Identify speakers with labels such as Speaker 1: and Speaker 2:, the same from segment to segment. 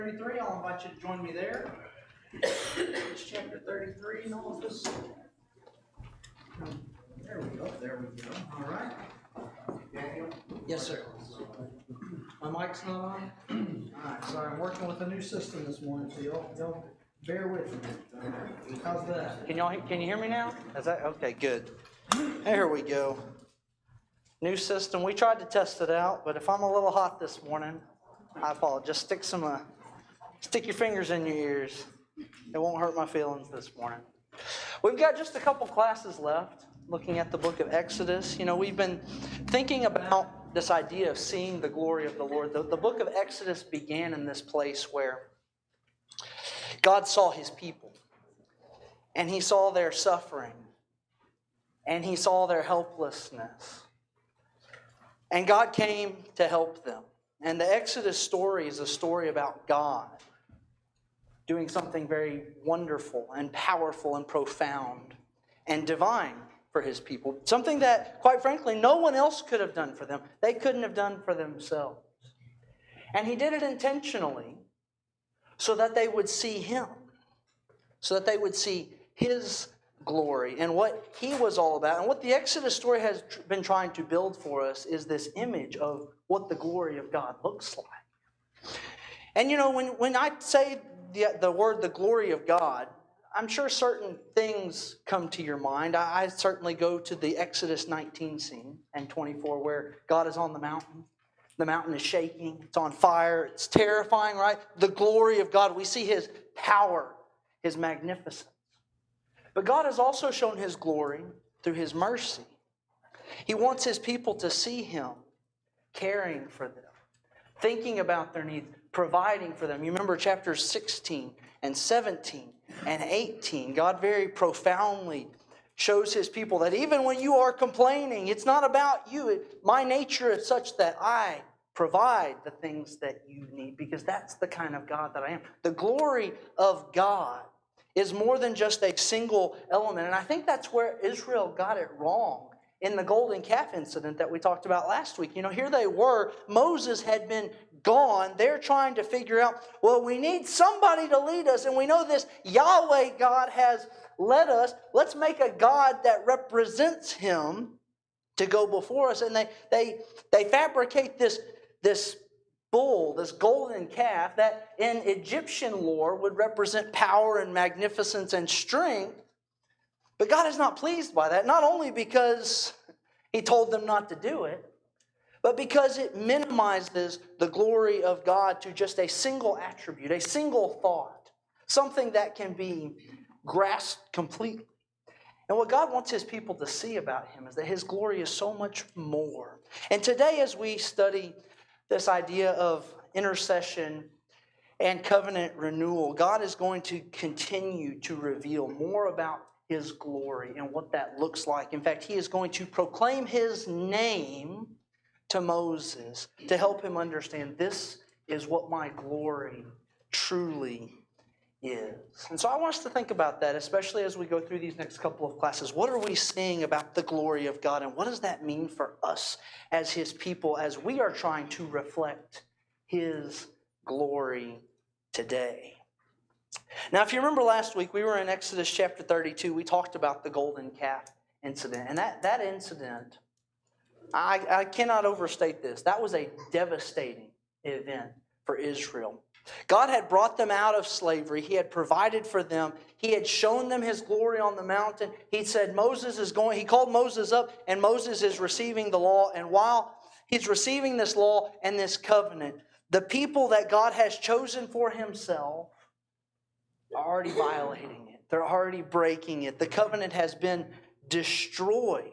Speaker 1: 33, I'll invite you to join me there. It's chapter 33 and all of this. There we go. All right. Yes, sir. My mic's not on? All right, sorry, I'm working with a new system this morning, so y'all bear with me. How's that? Can you hear me now? Is that okay? Good. There we go. New system. We tried to test it out, but if I'm a little hot this morning, I apologize. Just stick your fingers in your ears. It won't hurt my feelings this morning. We've got just a couple classes left looking at the book of Exodus. You know, we've been thinking about this idea of seeing the glory of the Lord. The book of Exodus began in this place where God saw his people, and he saw their suffering, and he saw their helplessness. And God came to help them. And the Exodus story is a story about God doing something very wonderful and powerful and profound and divine for his people. Something that, quite frankly, no one else could have done for them. They couldn't have done for themselves. And he did it intentionally so that they would see him, so that they would see his glory and what he was all about. And what the Exodus story has been trying to build for us is this image of what the glory of God looks like. And you know, when I say the word the glory of God, I'm sure certain things come to your mind. I certainly go to the Exodus 19 scene and 24 where God is on the mountain. The mountain is shaking. It's on fire. It's terrifying, right? The glory of God. We see his power, his magnificence. But God has also shown his glory through his mercy. He wants his people to see him caring for them, thinking about their needs, providing for them. You remember chapters 16 and 17 and 18. God very profoundly shows his people that even when you are complaining, it's not about you. My nature is such that I provide the things that you need, because that's the kind of God that I am. The glory of God is more than just a single element. And I think that's where Israel got it wrong in the golden calf incident that we talked about last week. You know, here they were. Moses had been gone. They're trying to figure out, well, we need somebody to lead us. And we know this Yahweh God has led us. Let's make a God that represents him to go before us. And they fabricate this bull, this golden calf, that in Egyptian lore would represent power and magnificence and strength. But God is not pleased by that, not only because he told them not to do it, but because it minimizes the glory of God to just a single attribute, a single thought, something that can be grasped completely. And what God wants his people to see about him is that his glory is so much more. And today, as we study this idea of intercession and covenant renewal, God is going to continue to reveal more about his glory and what that looks like. In fact, he is going to proclaim his name to Moses to help him understand this is what my glory truly is. And so I want us to think about that, especially as we go through these next couple of classes. What are we seeing about the glory of God, and what does that mean for us as his people as we are trying to reflect his glory today? Now, if you remember last week, we were in Exodus chapter 32. We talked about the golden calf incident. And that incident, I cannot overstate this. That was a devastating event for Israel. God had brought them out of slavery. He had provided for them. He had shown them his glory on the mountain. He said he called Moses up, and Moses is receiving the law. And while he's receiving this law and this covenant, the people that God has chosen for himself are already violating it. They're already breaking it. The covenant has been destroyed.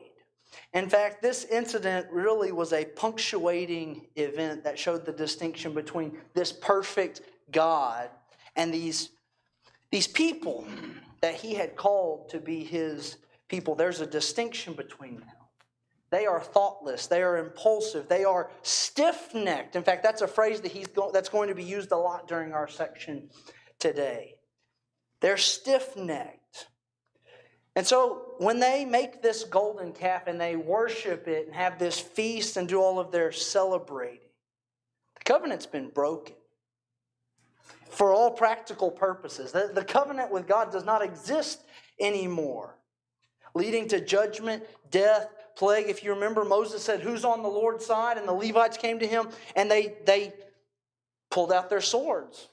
Speaker 1: In fact, this incident really was a punctuating event that showed the distinction between this perfect God and these people that he had called to be his people. There's a distinction between them. They are thoughtless. They are impulsive. They are stiff-necked. In fact, that's a phrase that's going to be used a lot during our section today. They're stiff-necked. And so when they make this golden calf and they worship it and have this feast and do all of their celebrating, the covenant's been broken. all practical purposes. The covenant with God does not exist anymore, leading to judgment, death, plague. If you remember, Moses said, "Who's on the Lord's side?" And the Levites came to him, and they pulled out their swords.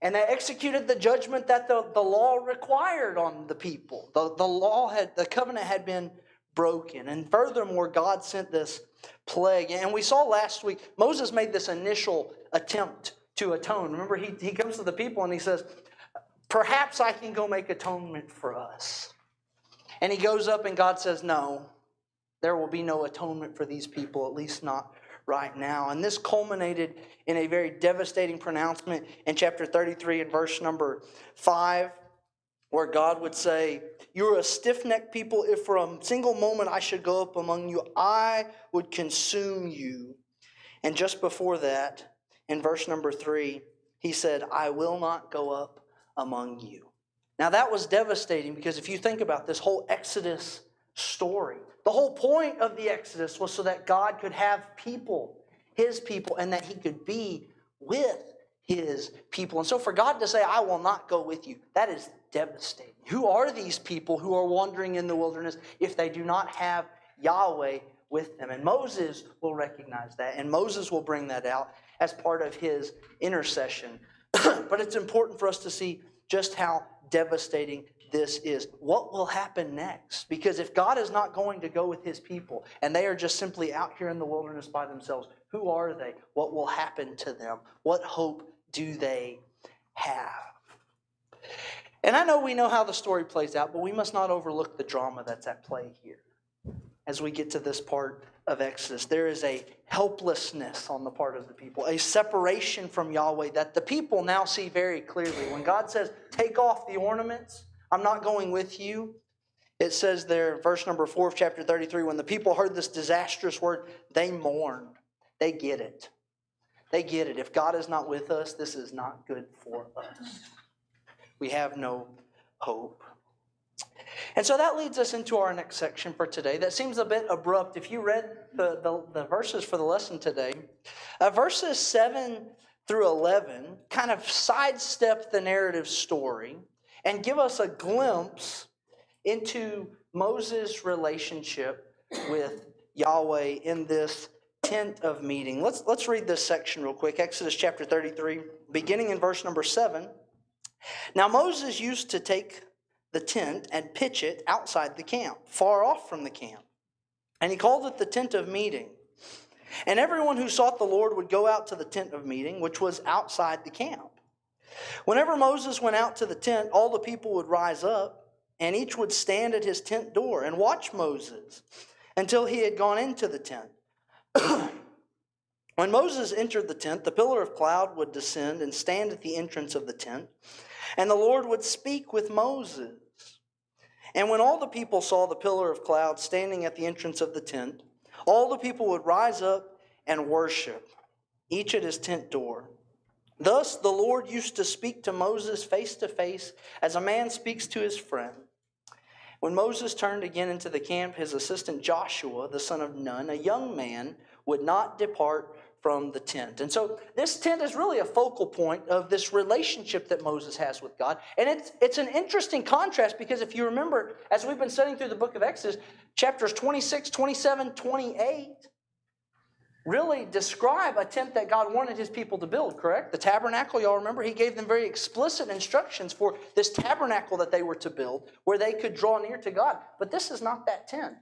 Speaker 1: And they executed the judgment that the law required on the people. The covenant had been broken. And furthermore, God sent this plague. And we saw last week, Moses made this initial attempt to atone. Remember, he comes to the people and he says, "Perhaps I can go make atonement for us." And he goes up and God says, "No, there will be no atonement for these people, at least not right now." And this culminated in a very devastating pronouncement in chapter 33 and verse number 5, where God would say, "You're a stiff-necked people. If for a single moment I should go up among you, I would consume you." And just before that, in verse number 3, he said, "I will not go up among you." Now that was devastating, because if you think about this whole Exodus story, the whole point of the Exodus was so that God could have people, His people, and that He could be with His people. And so for God to say, "I will not go with you," that is devastating. Who are these people who are wandering in the wilderness if they do not have Yahweh with them? And Moses will recognize that, and Moses will bring that out as part of his intercession. But it's important for us to see just how devastating this is. What will happen next? Because if God is not going to go with His people, and they are just simply out here in the wilderness by themselves, who are they? What will happen to them? What hope do they have? And I know we know how the story plays out, but we must not overlook the drama that's at play here. As we get to this part of Exodus, there is a helplessness on the part of the people, a separation from Yahweh that the people now see very clearly. When God says, "Take off the ornaments, I'm not going with you," it says there, verse number 4 of chapter 33, when the people heard this disastrous word, they mourned. They get it. They get it. If God is not with us, this is not good for us. We have no hope. And so that leads us into our next section for today. That seems a bit abrupt. If you read the verses for the lesson today, verses 7 through 11 kind of sidestep the narrative story and give us a glimpse into Moses' relationship with Yahweh in this tent of meeting. Let's read this section real quick. Exodus chapter 33, beginning in verse number 7. "Now Moses used to take the tent and pitch it outside the camp, far off from the camp. And he called it the tent of meeting. And everyone who sought the Lord would go out to the tent of meeting, which was outside the camp. Whenever Moses went out to the tent, all the people would rise up, and each would stand at his tent door and watch Moses until he had gone into the tent. When Moses entered the tent, the pillar of cloud would descend and stand at the entrance of the tent, and the Lord would speak with Moses. And when all the people saw the pillar of cloud standing at the entrance of the tent, all the people would rise up and worship, each at his tent door. Thus the Lord used to speak to Moses face to face, as a man speaks to his friend. When Moses turned again into the camp, his assistant Joshua, the son of Nun, a young man, would not depart from the tent." And so this tent is really a focal point of this relationship that Moses has with God. And it's an interesting contrast, because if you remember, as we've been studying through the book of Exodus, chapters 26, 27, 28 really describe a tent that God wanted His people to build, correct? The tabernacle, y'all remember, He gave them very explicit instructions for this tabernacle that they were to build, where they could draw near to God. But this is not that tent.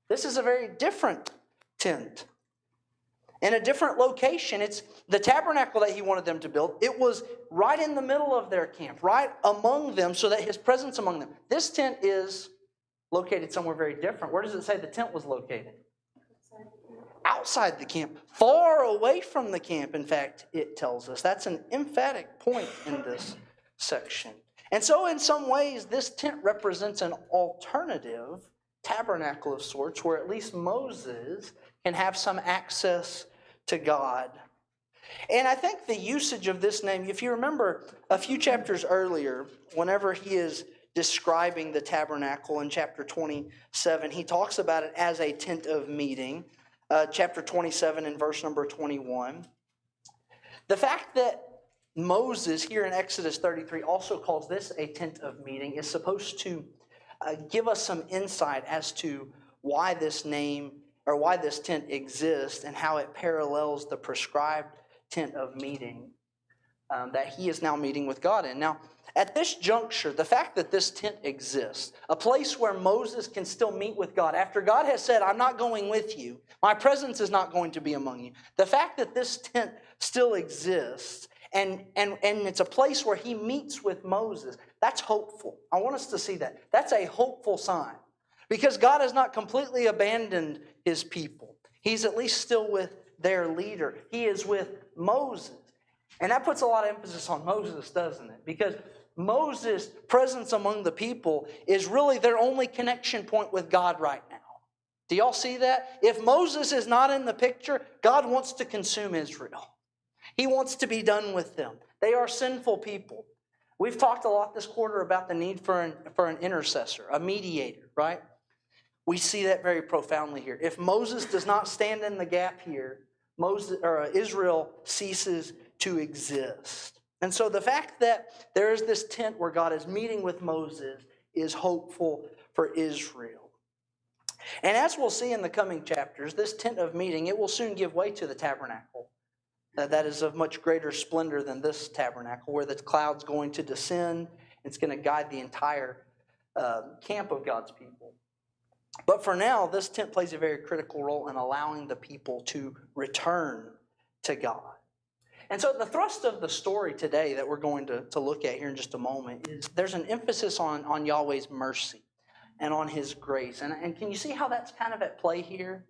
Speaker 1: This is a very different tent. In a different location. It's the tabernacle that He wanted them to build. It was right in the middle of their camp, right among them, so that His presence among them. This tent is located somewhere very different. Where does it say the tent was located? Outside the camp. Far away from the camp, in fact, it tells us. That's an emphatic point in this section. And so in some ways, this tent represents an alternative tabernacle of sorts, where at least Moses can have some access to God. And I think the usage of this name, if you remember a few chapters earlier, whenever he is describing the tabernacle in chapter 27, he talks about it as a tent of meeting. Chapter 27 and verse number 21. The fact that
Speaker 2: Moses, here in Exodus 33, also calls this a tent of meeting, is supposed to give us some insight as to why this name or why this tent exists and how it parallels the prescribed tent of meeting that he is now meeting with God in. Now, at this juncture, the fact that this tent exists, a place where Moses can still meet with God, after God has said, I'm not going with you, my presence is not going to be among you, the fact that this tent still exists and it's a place where he meets with Moses, that's hopeful. I want us to see that. That's a hopeful sign. Because God has not completely abandoned his people. He's at least still with their leader. He is with Moses. And that puts a lot of emphasis on Moses, doesn't it? Because Moses' presence among the people is really their only connection point with God right now. Do y'all see that? If Moses is not in the picture, God wants to consume Israel. He wants to be done with them. They are sinful people. We've talked a lot this quarter about the need for an intercessor, a mediator, right? We see that very profoundly here. If Moses does not stand in the gap here, Israel ceases to exist. And so the fact that there is this tent where God is meeting with Moses is hopeful for Israel. And as we'll see in the coming chapters, this tent of meeting, it will soon give way to the tabernacle. That is of much greater splendor than this tabernacle, where the cloud's going to descend. It's going to guide the entire camp of God's people. But for now, this tent plays a very critical role in allowing the people to return to God. And so the thrust of the story today that we're going to look at here in just a moment is there's an emphasis on Yahweh's mercy and on his grace. And can you see how that's kind of at play here?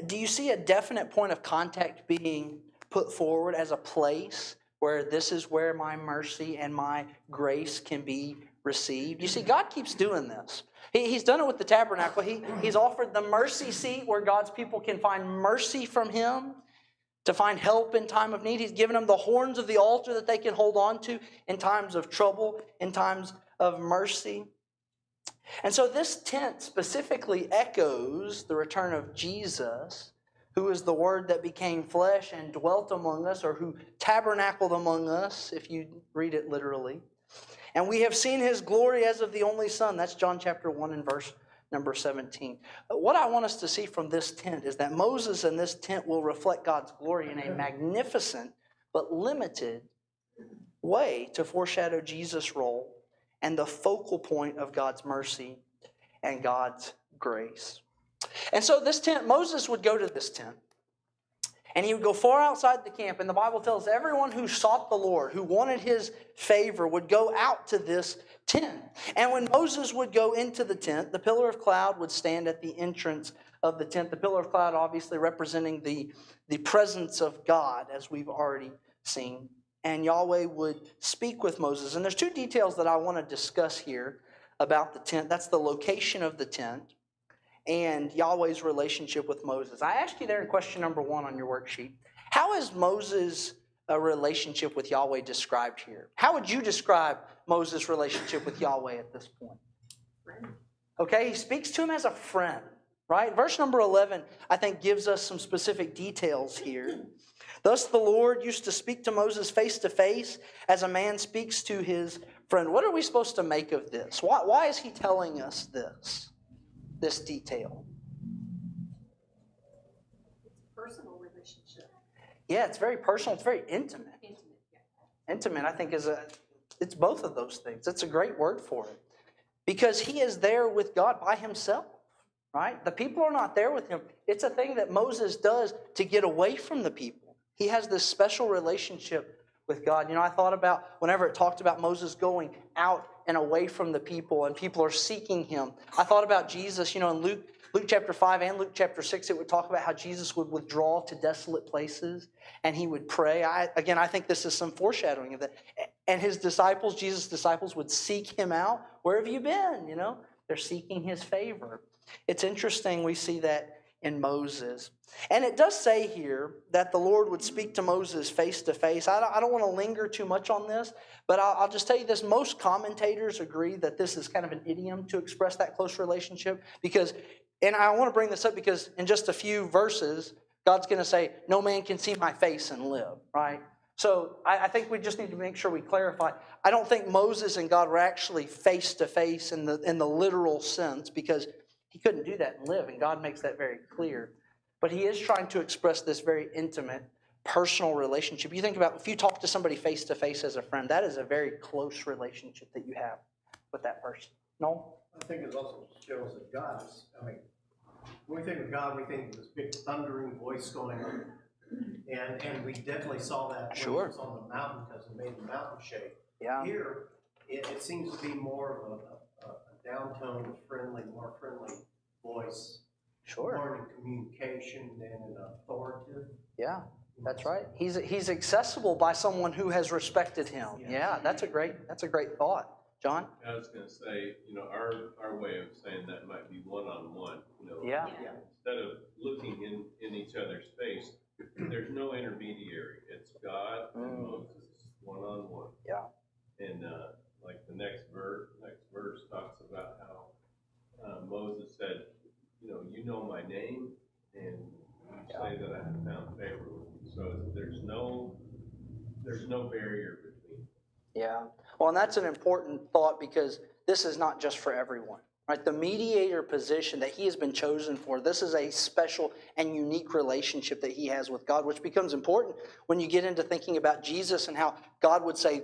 Speaker 2: Do you see a definite point of contact being put forward as a place where this is where my mercy and my grace can be received? You see, God keeps doing this. He's done it with the tabernacle. He's offered the mercy seat where God's people can find mercy from him to find help in time of need. He's given them the horns of the altar that they can hold on to in times of trouble, in times of mercy. And so this tent specifically echoes the return of Jesus, who is the Word that became flesh and dwelt among us, or who tabernacled among us, if you read it literally. And we have seen his glory as of the only Son. That's John chapter 1 and verse number 17. What I want us to see from this tent is that Moses and this tent will reflect God's glory in a magnificent but limited way to foreshadow Jesus' role and the focal point of God's mercy and God's grace. And so this tent, Moses would go to this tent, and he would go far outside the camp. And the Bible tells everyone who sought the Lord, who wanted his favor, would go out to this tent. And when Moses would go into the tent, the pillar of cloud would stand at the entrance of the tent. The pillar of cloud obviously representing the presence of God, as we've already seen. And Yahweh would speak with Moses. And there's two details that I want to discuss here about the tent. That's the location of the tent and Yahweh's relationship with Moses. I asked you there in question number 1 on your worksheet, how is Moses' relationship with Yahweh described here? How would you describe Moses' relationship with Yahweh at this point? Okay, he speaks to him as a friend, right? Verse number 11, I think, gives us some specific details here. Thus the Lord used to speak to Moses face to face as a man speaks to his friend. What are we supposed to make of this? Why is he telling us this detail?
Speaker 3: It's a personal relationship.
Speaker 2: Yeah, it's very personal. It's very intimate. Intimate, I think, it's both of those things. It's a great word for it. Because he is there with God by himself, right? The people are not there with him. It's a thing that Moses does to get away from the people. He has this special relationship with God. You know, I thought about whenever it talked about Moses going out and away from the people and people are seeking him. I thought about Jesus, you know, in Luke chapter 5 and Luke chapter 6, it would talk about how Jesus would withdraw to desolate places and he would pray. I think this is some foreshadowing of that. And his disciples, Jesus' disciples, would seek him out. Where have you been? You know, they're seeking his favor. It's interesting we see that in Moses. And it does say here that the Lord would speak to Moses face to face. I don't want to linger too much on this, but I'll just tell you this. Most commentators agree that this is kind of an idiom to express that close relationship because, and I want to bring this up because in just a few verses, God's going to say, no man can see my face and live, right? So I think we just need to make sure we clarify. I don't think Moses and God were actually face to face in the literal sense, because he couldn't do that and live, and God makes that very clear. But he is trying to express this very intimate, personal relationship. You think about if you talk to somebody face to face as a friend, that is a very close relationship that you have with that person. No?
Speaker 4: I think it also shows that God is, when we think of God, we think of this big thundering voice going on. And we definitely saw that when he was on the mountain, because it made the mountain shake.
Speaker 2: Yeah.
Speaker 4: Here, it seems to be more of a downtoned, more friendly voice.
Speaker 2: Sure.
Speaker 4: More in communication than an authoritative.
Speaker 2: Yeah, that's right. He's accessible by someone who has respected him. Yeah, that's a great thought. John?
Speaker 5: I was going to say, our way of saying that might be one-on-one.
Speaker 2: Yeah.
Speaker 5: Instead of looking in each other's face, there's no intermediary. It's God and Moses, one-on-one.
Speaker 2: Yeah.
Speaker 5: And like the next verse talks about how Moses said, you know my name, and you say that I have found favor with you. So there's no barrier between.
Speaker 2: Yeah. Well, and that's an important thought, because this is not just for everyone. Right? The mediator position that he has been chosen for, this is a special and unique relationship that he has with God, which becomes important when you get into thinking about Jesus and how God would say,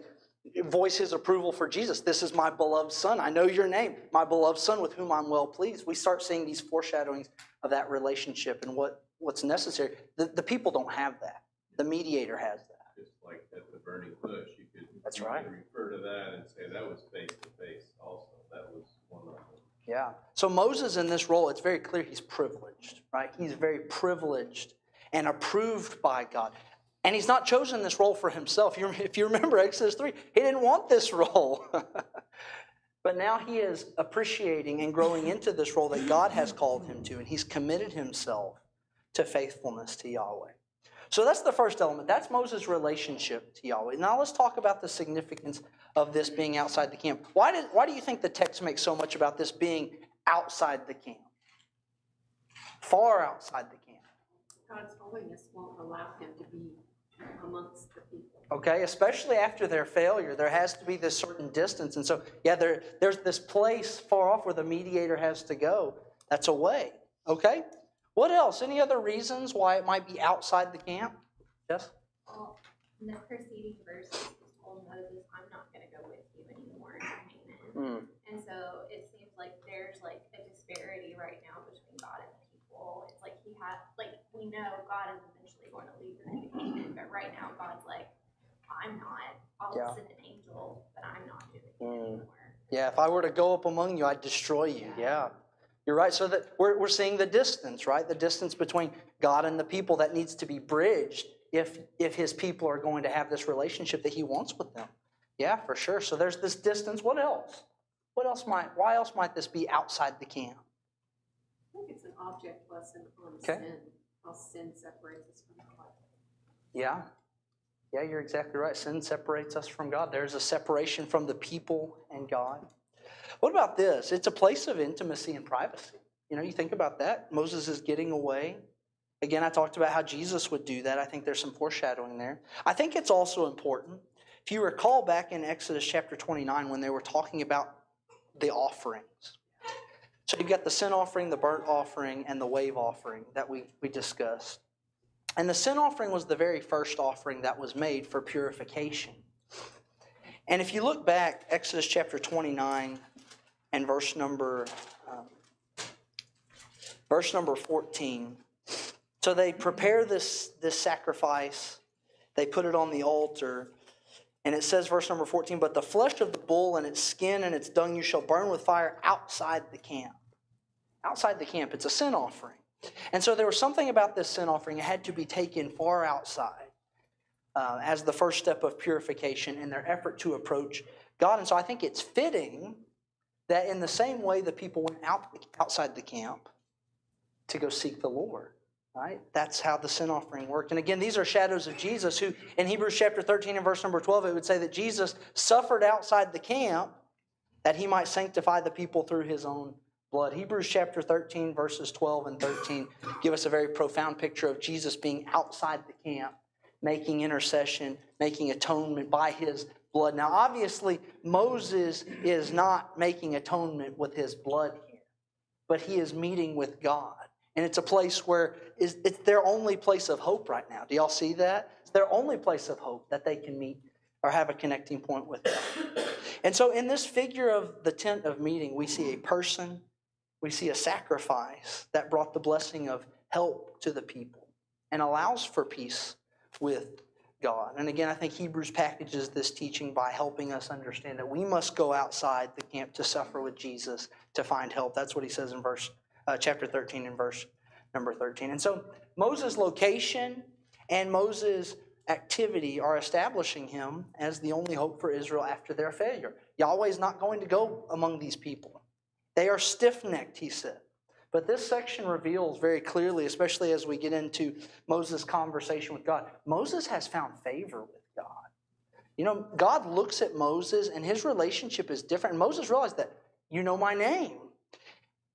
Speaker 2: voice his approval for Jesus. This is my beloved son. I know your name. My beloved son with whom I'm well pleased. We start seeing these foreshadowings of that relationship and what's necessary. The people don't have that. The mediator has that.
Speaker 5: Just like at the burning bush, you could refer to that and say that was face to face also. That was one-on-one.
Speaker 2: Yeah. So Moses in this role, it's very clear he's privileged, right? He's very privileged and approved by God. And he's not chosen this role for himself. If you remember Exodus 3, he didn't want this role. But now he is appreciating and growing into this role that God has called him to, and he's committed himself to faithfulness to Yahweh. So that's the first element. That's Moses' relationship to Yahweh. Now let's talk about the significance of this being outside the camp. Why do you think the text makes so much about this being outside the camp? Far outside the camp.
Speaker 3: God's holiness won't allow him to be amongst the people.
Speaker 2: Okay, especially after their failure, there has to be this certain distance. And so, there's this place far off where the mediator has to go. That's away. Okay? What else? Any other reasons why it might be outside the camp? Yes?
Speaker 6: Well, in the preceding verse, he told Moses, I'm not going to go with you anymore in Canaan. And so it seems like there's like a disparity right now between God and the people. It's like we know God is eventually going to lead them into Canaan, but right now God's like, I'm not. I'll send an angel, but I'm not doing it anymore.
Speaker 2: Yeah, if I were to go up among you, I'd destroy you. Yeah. You're right. So that we're seeing the distance, right? The distance between God and the people that needs to be bridged if his people are going to have this relationship that he wants with them. Yeah, for sure. So there's this distance. What else? Why else might this be outside the camp?
Speaker 3: I think it's an object lesson on sin, how sin separates us from God.
Speaker 2: Yeah. Yeah, you're exactly right. Sin separates us from God. There's a separation from the people and God. What about this? It's a place of intimacy and privacy. You think about that. Moses is getting away. Again, I talked about how Jesus would do that. I think there's some foreshadowing there. I think it's also important. If you recall back in Exodus chapter 29 when they were talking about the offerings. So you've got the sin offering, the burnt offering, and the wave offering that we discussed. And the sin offering was the very first offering that was made for purification. And if you look back, Exodus chapter 29 and verse number 14. So they prepare this sacrifice. They put it on the altar. And it says, verse number 14, but the flesh of the bull and its skin and its dung you shall burn with fire outside the camp. Outside the camp. It's a sin offering. And so there was something about this sin offering. It had to be taken far outside as the first step of purification in their effort to approach God. And so I think it's fitting that in the same way the people went outside the camp to go seek the Lord. Right? That's how the sin offering worked. And again, these are shadows of Jesus who, in Hebrews chapter 13 and verse number 12, it would say that Jesus suffered outside the camp that he might sanctify the people through his own blood. Hebrews chapter 13, verses 12 and 13 give us a very profound picture of Jesus being outside the camp, making intercession, making atonement by his blood. Now, obviously, Moses is not making atonement with his blood here, but he is meeting with God. And it's a place where it's their only place of hope right now. Do y'all see that? It's their only place of hope that they can meet or have a connecting point with God. And so in this figure of the tent of meeting, we see a person, we see a sacrifice that brought the blessing of help to the people and allows for peace with God. And again, I think Hebrews packages this teaching by helping us understand that we must go outside the camp to suffer with Jesus to find help. That's what he says in chapter 13 and verse number 13. And so Moses' location and Moses' activity are establishing him as the only hope for Israel after their failure. Yahweh is not going to go among these people. They are stiff-necked, he said. But this section reveals very clearly, especially as we get into Moses' conversation with God, Moses has found favor with God. You know, God looks at Moses and his relationship is different. And Moses realized that, you know my name.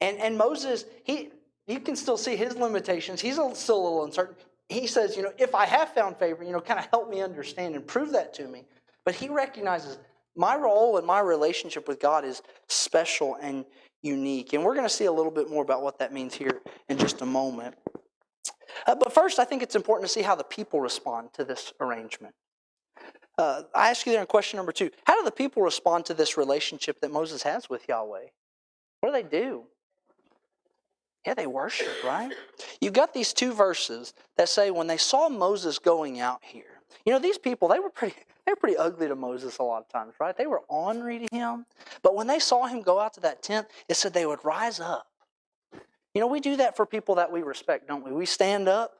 Speaker 2: And Moses, you can still see his limitations. He's still a little uncertain. He says, you know, if I have found favor, you know, kind of help me understand and prove that to me. But he recognizes my role and my relationship with God is special and unique. And we're going to see a little bit more about what that means here in just a moment. But first, I think it's important to see how the people respond to this arrangement. I ask you there in question number 2, how do the people respond to this relationship that Moses has with Yahweh? What do they do? Yeah, they worship, right? You've got these 2 verses that say when they saw Moses going out here. You know, these people, they were pretty ugly to Moses a lot of times, right? They were ornery to him. But when they saw him go out to that tent, it said they would rise up. You know, we do that for people that we respect, don't we? We stand up,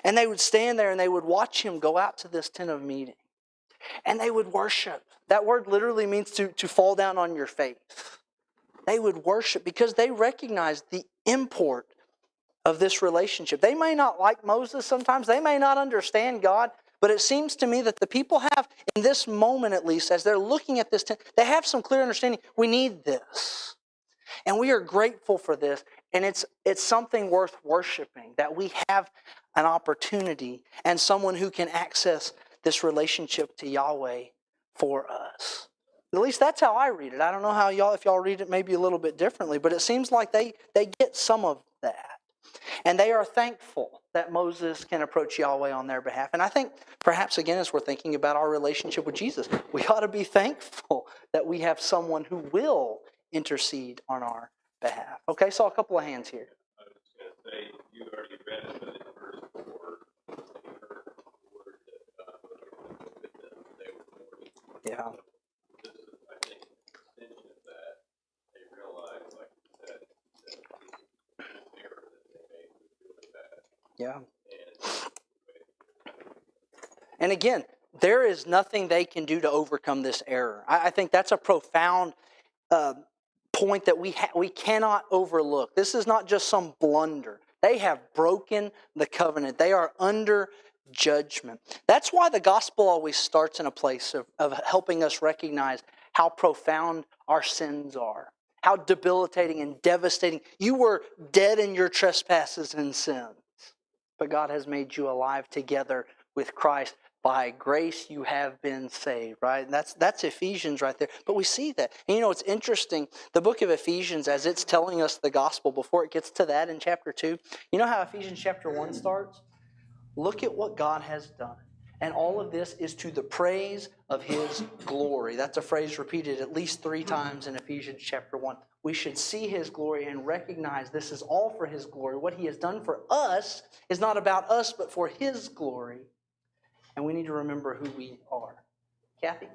Speaker 2: and they would stand there and they would watch him go out to this tent of meeting. And they would worship. That word literally means to fall down on your face. They would worship because they recognized the import of this relationship. They may not like Moses sometimes. They may not understand God. But it seems to me that the people have, in this moment at least, as they're looking at this tent, they have some clear understanding. We need this. And we are grateful for this. And it's something worth worshiping, that we have an opportunity and someone who can access this relationship to Yahweh for us. At least that's how I read it. I don't know how if y'all read it maybe a little bit differently, but it seems like they get some of that. And they are thankful that Moses can approach Yahweh on their behalf. And I think perhaps again as we're thinking about our relationship with Jesus, we ought to be thankful that we have someone who will intercede on our behalf. Okay, saw a couple of hands here.
Speaker 5: I was just going to say, you already read it, but in verse 4, you heard the word that God was with them. They were mourning.
Speaker 2: Yeah.
Speaker 5: This is, I think, an extension of that. They realized, like you said, that the error that they made was really bad.
Speaker 2: Yeah.
Speaker 5: And
Speaker 2: And again, there is nothing they can do to overcome this error. I think that's a profound point that we cannot overlook. This is not just some blunder. They have broken the covenant. They are under judgment. That's why the gospel always starts in a place of helping us recognize how profound our sins are, how debilitating and devastating. You were dead in your trespasses and sins, but God has made you alive together with Christ. By grace you have been saved, right? And that's Ephesians right there. But we see that. And you know, it's interesting. The book of Ephesians, as it's telling us the gospel, before it gets to that in chapter 2, you know how Ephesians chapter 1 starts? Look at what God has done. And all of this is to the praise of His glory. That's a phrase repeated at least 3 times in Ephesians chapter 1. We should see His glory and recognize this is all for His glory. What He has done for us is not about us, but for His glory. And we need to remember who we are. Kathy?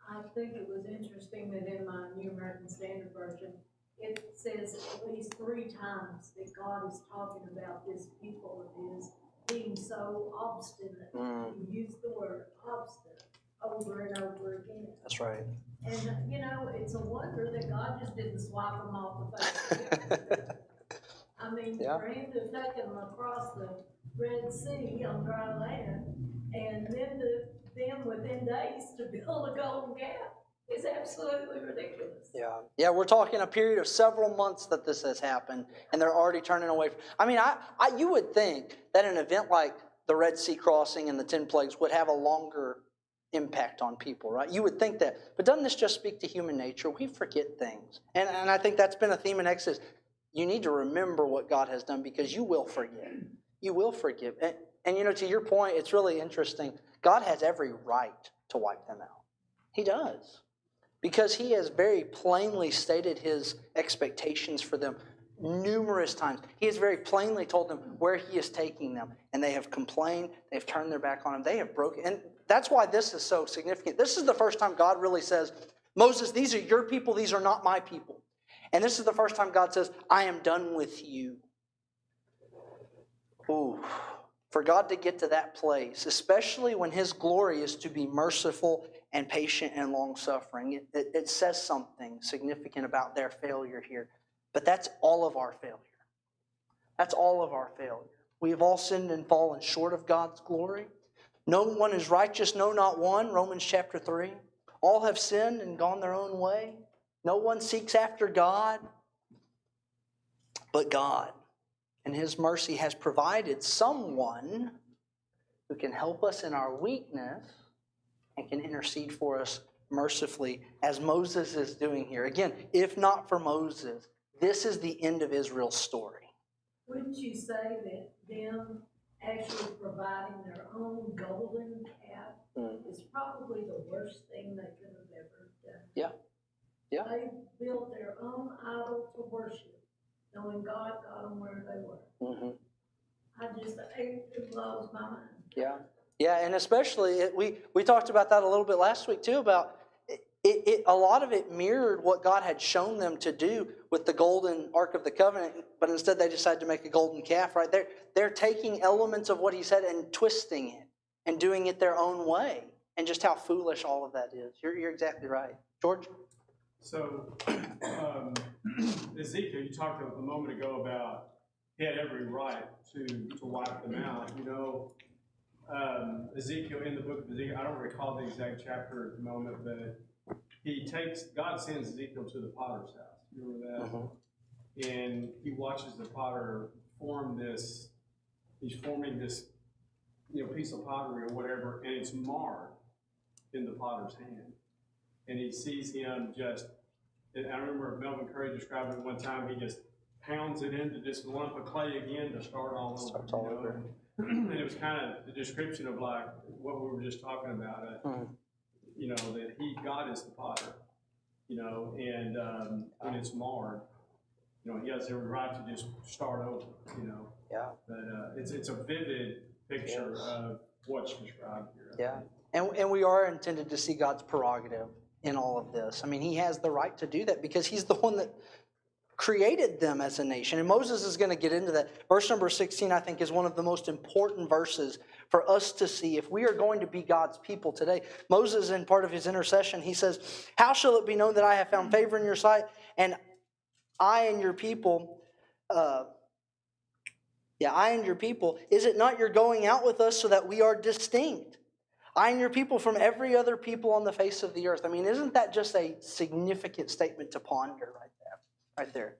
Speaker 7: I think it was interesting that in my New American Standard Version, it says at least 3 times that God is talking about this people of His being so obstinate. He used the word obstinate over and over again.
Speaker 2: That's right.
Speaker 7: And, you know, it's a wonder that God just didn't swipe them off the face of the earth. I mean, for Him to have taken them across the Red Sea on dry land, and then them within days to build a golden calf is absolutely ridiculous.
Speaker 2: Yeah, we're talking a period of several months that this has happened, and they're already turning away. I mean, you would think that an event like the Red Sea crossing and the 10 plagues would have a longer impact on people, right? You would think that. But doesn't this just speak to human nature? We forget things. And I think that's been a theme in Exodus. You need to remember what God has done because you will forget. You will forgive. And to your point, it's really interesting. God has every right to wipe them out. He does. Because he has very plainly stated his expectations for them numerous times. He has very plainly told them where he is taking them. And they have complained. They've turned their back on him. They have broken. And that's why this is so significant. This is the first time God really says, Moses, these are your people. These are not my people. And this is the first time God says, I am done with you. Ooh. For God to get to that place, especially when his glory is to be merciful and patient and long-suffering, it says something significant about their failure here. But that's all of our failure. That's all of our failure. We have all sinned and fallen short of God's glory. No one is righteous, no, not one, Romans chapter 3. All have sinned and gone their own way. No one seeks after God but God. And his mercy has provided someone who can help us in our weakness and can intercede for us mercifully, as Moses is doing here. Again, if not for Moses, this is the end of Israel's story.
Speaker 7: Wouldn't you say that them actually providing their own golden calf is probably the worst thing they could have ever done?
Speaker 2: Yeah. Yeah.
Speaker 7: They built their own idol to worship, knowing God got them where they were.
Speaker 2: Mm-hmm.
Speaker 7: It blows my mind.
Speaker 2: Yeah. Yeah, and especially, we talked about that a little bit last week too, about a lot of it mirrored what God had shown them to do with the golden Ark of the Covenant, but instead they decided to make a golden calf, right? They're taking elements of what he said and twisting it and doing it their own way, and just how foolish all of that is. You're exactly right. George?
Speaker 8: So, Ezekiel, you talked a moment ago about he had every right to wipe them out. Ezekiel, in the book of Ezekiel, I don't recall the exact chapter at the moment, but God sends Ezekiel to the potter's house. You remember that? Uh-huh. And he watches the potter he's forming this, piece of pottery or whatever, and it's marred in the potter's hand. And he sees him and I remember Melvin Curry describing it one time, he just pounds it into this lump of clay again to start all over.
Speaker 2: Starts all over.
Speaker 8: And it was kind of the description of like what we were just talking about, that God is the potter, and when it's marred, he has every right to just start over,
Speaker 2: Yeah.
Speaker 8: But it's a vivid picture of what's described here.
Speaker 2: Yeah. And we are intended to see God's prerogative in all of this. I mean, he has the right to do that because he's the one that created them as a nation. And Moses is going to get into that. Verse number 16, I think, is one of the most important verses for us to see if we are going to be God's people today. Moses, in part of his intercession, he says, how shall it be known that I have found favor in your sight, and I and your people, is it not your going out with us so that we are distinct? I and your people from every other people on the face of the earth. I mean, isn't that just a significant statement to ponder right there?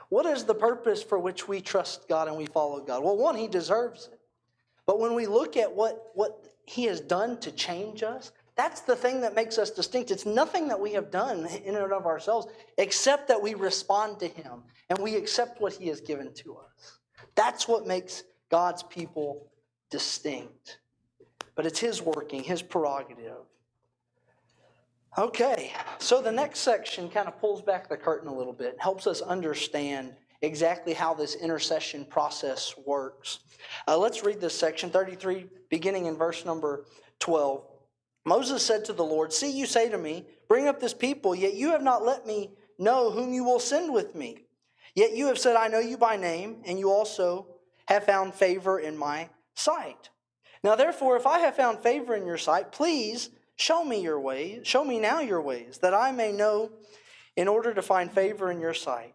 Speaker 2: What is the purpose for which we trust God and we follow God? Well, one, he deserves it. But when we look at what he has done to change us, that's the thing that makes us distinct. It's nothing that we have done in and of ourselves except that we respond to him and we accept what he has given to us. That's what makes God's people distinct. But it's his working, his prerogative. Okay, so the next section kind of pulls back the curtain a little bit, helps us understand exactly how this intercession process works. Let's read this section, 33, beginning in verse number 12. Moses said to the Lord, see, you say to me, bring up this people, yet you have not let me know whom you will send with me. Yet you have said, I know you by name, and you also have found favor in my sight. Now therefore, if I have found favor in your sight, please show me your ways. Show me now your ways, that I may know in order to find favor in your sight.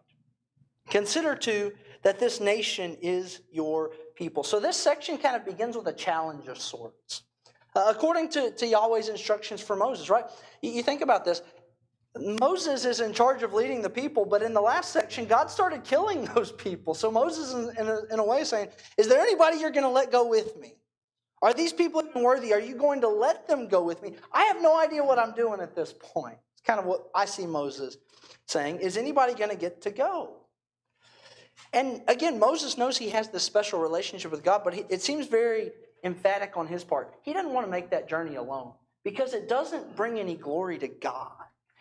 Speaker 2: Consider too that this nation is your people. So this section kind of begins with a challenge of sorts. According to Yahweh's instructions for Moses, right? You think about this. Moses is in charge of leading the people, but in the last section, God started killing those people. So Moses, in a way, is saying, is there anybody you're going to let go with me? Are these people even worthy? Are you going to let them go with me? I have no idea what I'm doing at this point. It's kind of what I see Moses saying. Is anybody going to get to go? And again, Moses knows he has this special relationship with God, but it seems very emphatic on his part. He doesn't want to make that journey alone because it doesn't bring any glory to God.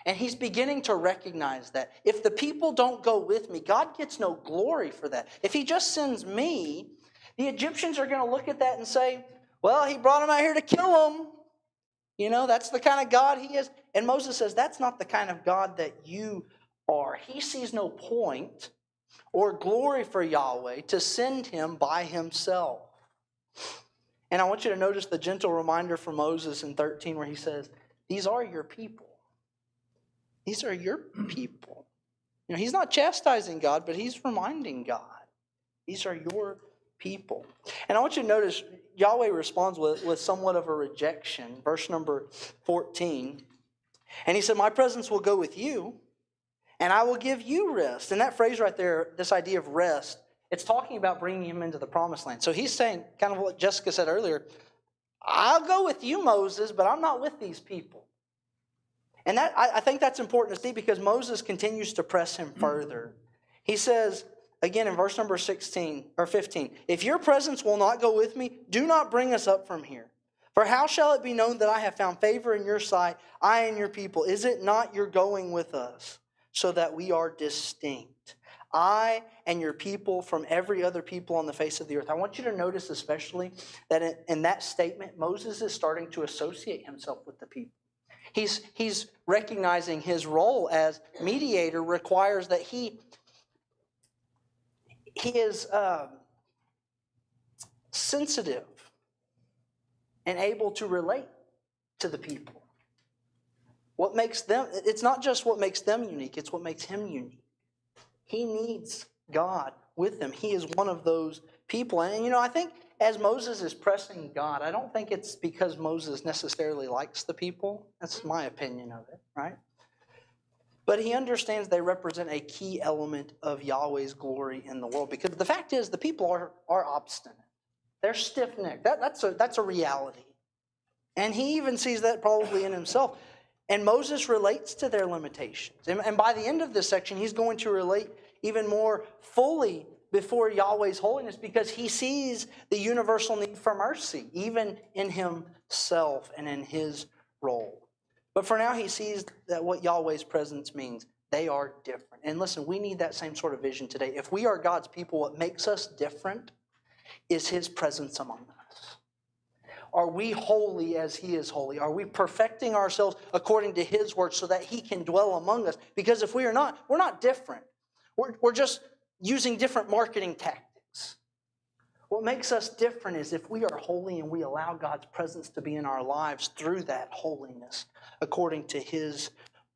Speaker 2: And he's beginning to recognize that. If the people don't go with me, God gets no glory for that. If he just sends me, the Egyptians are going to look at that and say, well, he brought them out here to kill them. You know, that's the kind of God he is. And Moses says, that's not the kind of God that you are. He sees no point or glory for Yahweh to send him by himself. And I want you to notice the gentle reminder from Moses in 13 where he says, these are your people. These are your people. You know, he's not chastising God, but he's reminding God. These are your people. And I want you to notice Yahweh responds with somewhat of a rejection. Verse number 14. And he said, my presence will go with you, and I will give you rest. And that phrase right there, this idea of rest, it's talking about bringing him into the promised land. So he's saying, kind of what Jessica said earlier, I'll go with you, Moses, but I'm not with these people. And that I think that's important to see because Moses continues to press him further. He says, again in verse number 16 or 15, if your presence will not go with me, do not bring us up from here. For how shall it be known that I have found favor in your sight, I and your people? Is it not your going with us, so that we are distinct, I and your people from every other people on the face of the earth? I want you to notice especially that in that statement, Moses is starting to associate himself with the people. He's recognizing his role as mediator requires that he is sensitive and able to relate to the people. What makes them, it's not just what makes them unique, it's what makes him unique. He needs God with him. He is one of those people. And you know, I think as Moses is pressing God, I don't think it's because Moses necessarily likes the people. That's my opinion of it, right? But he understands they represent a key element of Yahweh's glory in the world. Because the fact is, the people are obstinate. They're stiff-necked. That's a reality. And he even sees that probably in himself. And Moses relates to their limitations. And by the end of this section, he's going to relate even more fully before Yahweh's holiness because he sees the universal need for mercy, even in himself and in his role. But for now, he sees that what Yahweh's presence means. They are different. And listen, we need that same sort of vision today. If we are God's people, what makes us different is his presence among us. Are we holy as he is holy? Are we perfecting ourselves according to his word so that he can dwell among us? Because if we are not, we're not different. We're just using different marketing tactics. What makes us different is if we are holy and we allow God's presence to be in our lives through that holiness according to his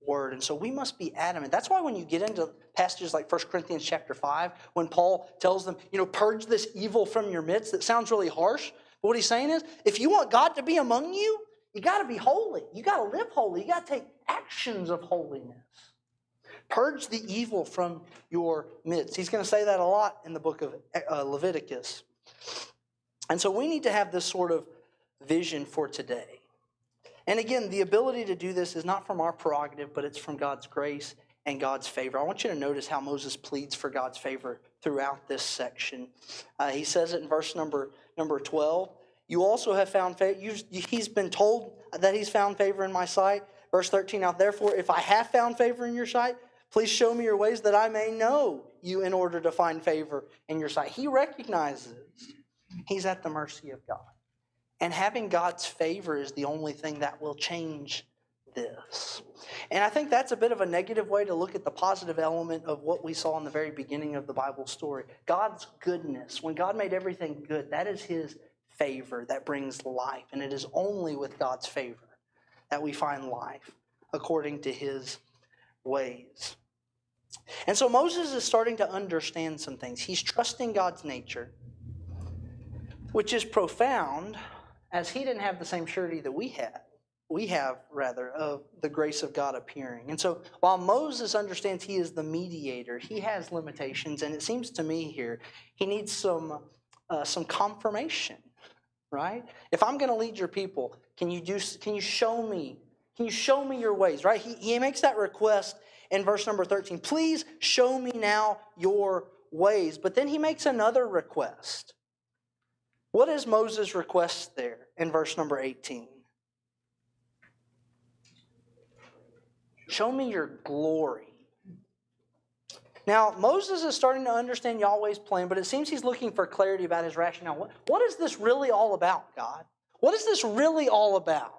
Speaker 2: word. And so we must be adamant. That's why when you get into passages like 1 Corinthians chapter 5, when Paul tells them, purge this evil from your midst, that sounds really harsh. But what he's saying is, if you want God to be among you, you got to be holy. You got to live holy. You got to take actions of holiness. Purge the evil from your midst. He's going to say that a lot in the book of Leviticus. And so we need to have this sort of vision for today. And again, the ability to do this is not from our prerogative, but it's from God's grace and God's favor. I want you to notice how Moses pleads for God's favor throughout this section. He says it in verse number 12. You also have found favor. He's been told that he's found favor in my sight. Verse 13, now therefore, if I have found favor in your sight, please show me your ways that I may know you in order to find favor in your sight. He recognizes he's at the mercy of God. And having God's favor is the only thing that will change this. And I think that's a bit of a negative way to look at the positive element of what we saw in the very beginning of the Bible story. God's goodness. When God made everything good, that is his favor that brings life. And it is only with God's favor that we find life according to his ways. And so Moses is starting to understand some things. He's trusting God's nature, which is profound, as he didn't have the same surety that we have of the grace of God appearing. And so while Moses understands he is the mediator, he has limitations, and it seems to me here he needs some confirmation, right? If I'm going to lead your people, can you show me your ways, right? He makes that request in verse number 13. Please show me now your ways. But then he makes another request. What is Moses' request there in verse number 18? Show me your glory. Now, Moses is starting to understand Yahweh's plan, but it seems he's looking for clarity about his rationale. What is this really all about, God? What is this really all about?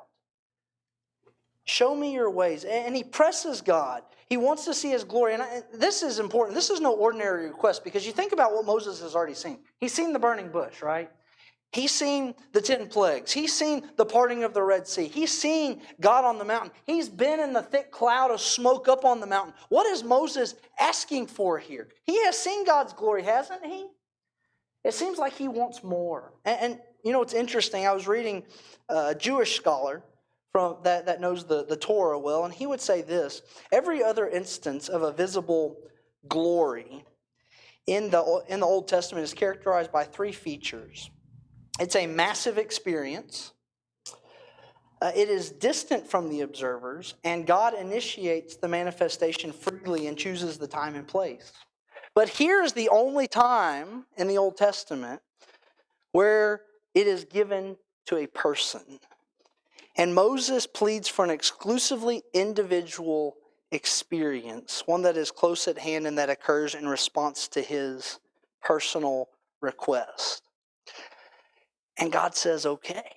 Speaker 2: Show me your ways. And he presses God. He wants to see his glory. And this is important. This is no ordinary request, because you think about what Moses has already seen. He's seen the burning bush, right? He's seen the 10 plagues. He's seen the parting of the Red Sea. He's seen God on the mountain. He's been in the thick cloud of smoke up on the mountain. What is Moses asking for here? He has seen God's glory, hasn't he? It seems like he wants more. And you know, it's interesting. I was reading a Jewish scholar that knows the Torah well, and he would say this: every other instance of a visible glory in the Old Testament is characterized by three features. It's a massive experience. It is distant from the observers, and God initiates the manifestation freely and chooses the time and place. But here is the only time in the Old Testament where it is given to a person. And Moses pleads for an exclusively individual experience, one that is close at hand and that occurs in response to his personal request. And God says, okay.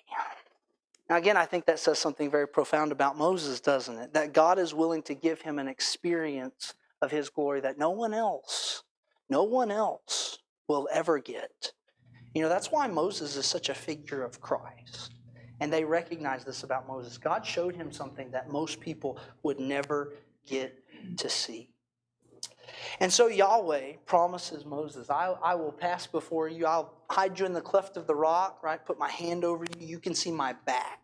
Speaker 2: Now again, I think that says something very profound about Moses, doesn't it? That God is willing to give him an experience of his glory that no one else will ever get. You know, that's why Moses is such a figure of Christ. And they recognize this about Moses. God showed him something that most people would never get to see. And so Yahweh promises Moses, I will pass before you. I'll hide you in the cleft of the rock, right? Put my hand over you. You can see my back.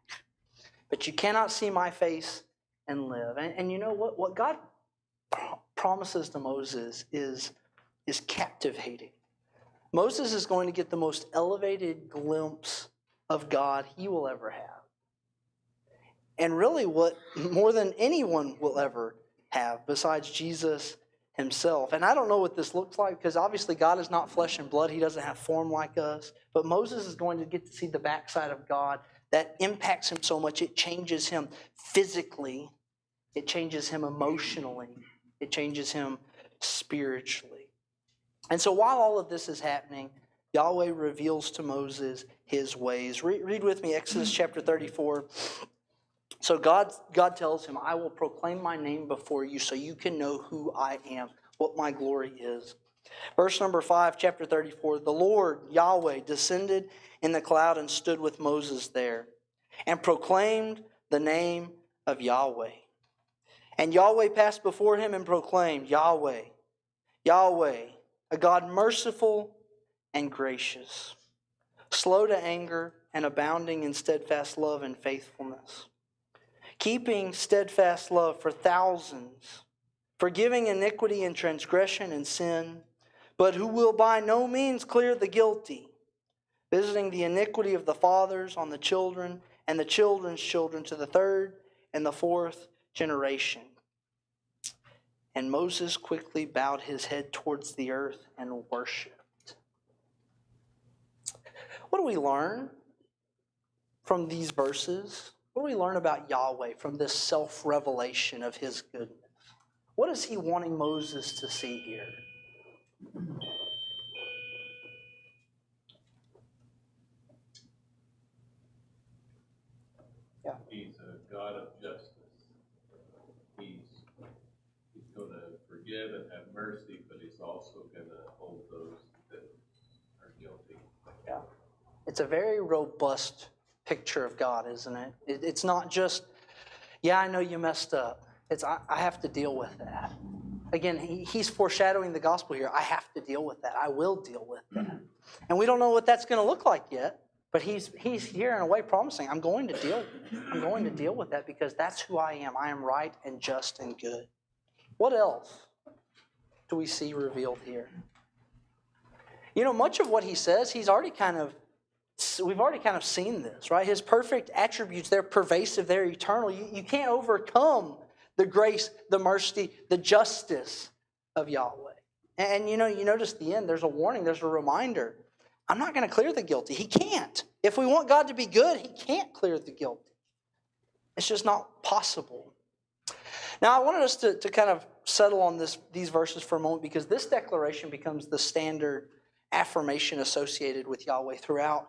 Speaker 2: But you cannot see my face and live. And you know what? What God promises to Moses is captivating. Moses is going to get the most elevated glimpse of God he will ever have. And really what more than anyone will ever have besides Jesus himself. And I don't know what this looks like, because obviously God is not flesh and blood. He doesn't have form like us. But Moses is going to get to see the backside of God that impacts him so much. It changes him physically. It changes him emotionally. It changes him spiritually. And so while all of this is happening, Yahweh reveals to Moses his ways. Read with me Exodus chapter 34. So God tells him, I will proclaim my name before you so you can know who I am, what my glory is. Verse number 5, chapter 34, the Lord, Yahweh, descended in the cloud and stood with Moses there and proclaimed the name of Yahweh. And Yahweh passed before him and proclaimed, Yahweh, Yahweh, a God merciful and gracious, slow to anger and abounding in steadfast love and faithfulness, keeping steadfast love for thousands, forgiving iniquity and transgression and sin, but who will by no means clear the guilty, visiting the iniquity of the fathers on the children and the children's children to the third and the fourth generation. And Moses quickly bowed his head towards the earth and worshipped. What do we learn from these verses? What do we learn about Yahweh from this self-revelation of his goodness? What is he wanting Moses to see here? Yeah.
Speaker 5: He's a God of justice. He's going to forgive and have mercy, but he's also going to hold those that are guilty.
Speaker 2: Yeah. It's a very robust picture of God, isn't it? It's not just, yeah, I know you messed up. It's, I have to deal with that. Again, he's foreshadowing the gospel here. I have to deal with that. I will deal with that. And we don't know what that's going to look like yet, but he's here in a way promising, I'm going to deal with that because that's who I am. I am right and just and good. What else do we see revealed here? You know, much of what he says, he's already kind of we've already kind of seen this, right? His perfect attributes, they're pervasive, they're eternal. You can't overcome the grace, the mercy, the justice of Yahweh. And you notice the end, there's a warning, there's a reminder. I'm not going to clear the guilty. He can't. If we want God to be good, He can't clear the guilty. It's just not possible. Now, I wanted us to kind of settle on these verses for a moment, because this declaration becomes the standard affirmation associated with Yahweh throughout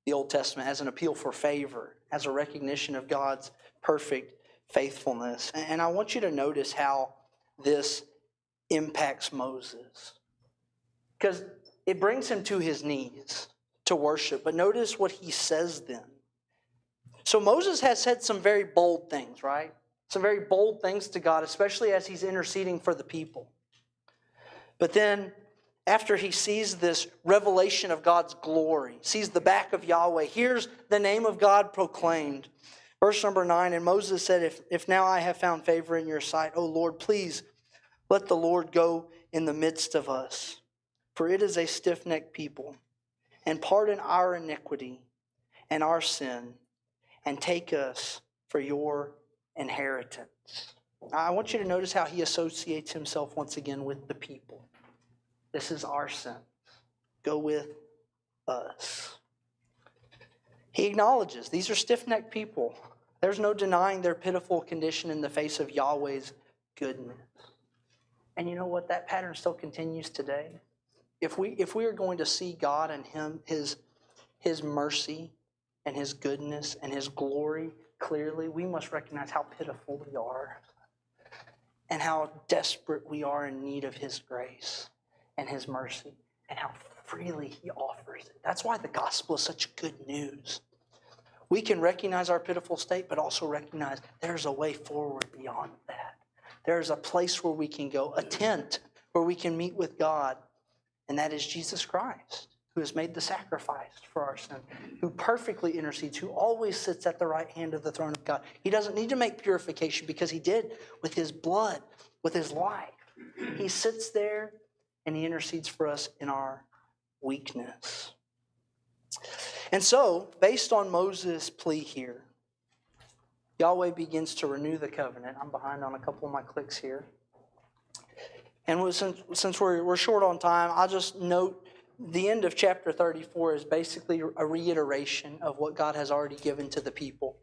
Speaker 2: the Old Testament as an appeal for favor, as a recognition of God's perfect faithfulness. And I want you to notice how this impacts Moses, because it brings him to his knees to worship. But notice what he says then. So Moses has said some very bold things, right? Some very bold things to God, especially as he's interceding for the people. But then, after he sees this revelation of God's glory, sees the back of Yahweh, hears the name of God proclaimed. Verse number 9, and Moses said, if now I have found favor in your sight, O Lord, please let the Lord go in the midst of us. For it is a stiff-necked people. And pardon our iniquity and our sin, and take us for your inheritance. I want you to notice how he associates himself once again with the people. This is our sin. Go with us. He acknowledges these are stiff-necked people. There's no denying their pitiful condition in the face of Yahweh's goodness. And you know what? That pattern still continues today. If we are going to see God and His mercy and His goodness and His glory clearly, we must recognize how pitiful we are and how desperate we are in need of His grace and His mercy and how freely He offers it. That's why the gospel is such good news. We can recognize our pitiful state, but also recognize there's a way forward beyond that. There's a place where we can go, a tent where we can meet with God, and that is Jesus Christ, who has made the sacrifice for our sin, who perfectly intercedes, who always sits at the right hand of the throne of God. He doesn't need to make purification because He did with His blood, with His life. He sits there and He intercedes for us in our weakness. And so, based on Moses' plea here, Yahweh begins to renew the covenant. I'm behind on a couple of my clicks here. And since we're short on time, I'll just note the end of chapter 34 is basically a reiteration of what God has already given to the people.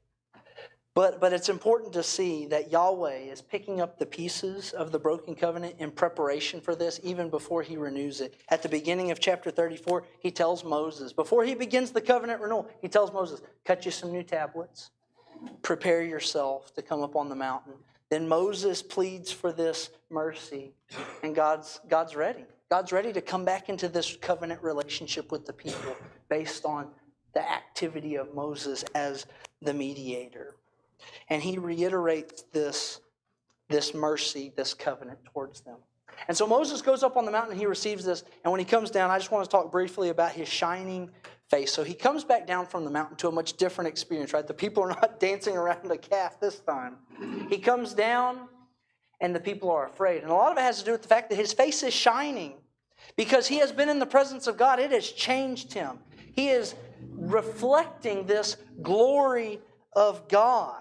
Speaker 2: But it's important to see that Yahweh is picking up the pieces of the broken covenant in preparation for this, even before He renews it. At the beginning of chapter 34, He tells Moses, before He begins the covenant renewal, He tells Moses, cut you some new tablets, prepare yourself to come up on the mountain. Then Moses pleads for this mercy, and God's ready. God's ready to come back into this covenant relationship with the people based on the activity of Moses as the mediator. And He reiterates this mercy, this covenant towards them. And so Moses goes up on the mountain and he receives this. And when he comes down, I just want to talk briefly about his shining face. So he comes back down from the mountain to a much different experience, right? The people are not dancing around a calf this time. He comes down and the people are afraid. And a lot of it has to do with the fact that his face is shining because he has been in the presence of God. It has changed him. He is reflecting this glory of God.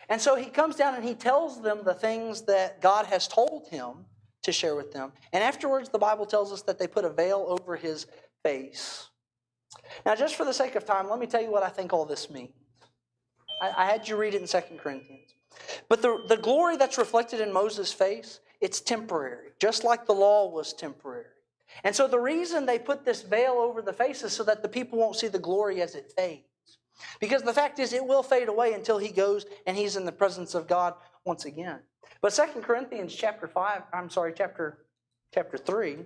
Speaker 2: And so he comes down and he tells them the things that God has told him to share with them. And afterwards, the Bible tells us that they put a veil over his face. Now, just for the sake of time, let me tell you what I think all this means. I had you read it in 2 Corinthians. But the glory that's reflected in Moses' face, it's temporary, just like the law was temporary. And so the reason they put this veil over the face is so that the people won't see the glory as it fades. Because the fact is, it will fade away until he goes and he's in the presence of God once again. But 2 Corinthians chapter 3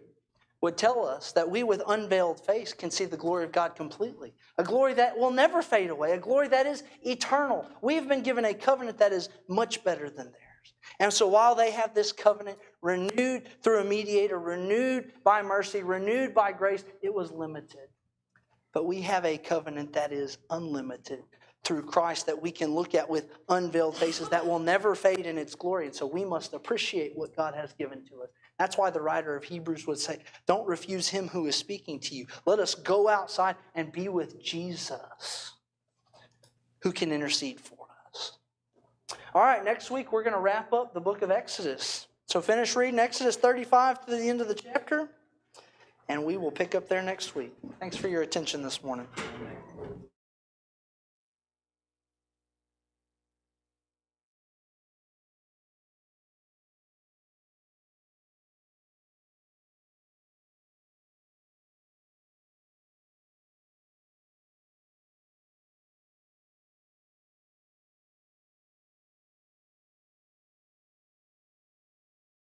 Speaker 2: would tell us that we with unveiled face can see the glory of God completely. A glory that will never fade away, a glory that is eternal. We've been given a covenant that is much better than theirs. And so while they have this covenant renewed through a mediator, renewed by mercy, renewed by grace, it was limited. But we have a covenant that is unlimited through Christ that we can look at with unveiled faces that will never fade in its glory. And so we must appreciate what God has given to us. That's why the writer of Hebrews would say, don't refuse him who is speaking to you. Let us go outside and be with Jesus, who can intercede for us. All right, next week we're going to wrap up the book of Exodus. So finish reading Exodus 35 to the end of the chapter, and we will pick up there next week. Thanks for your attention this morning.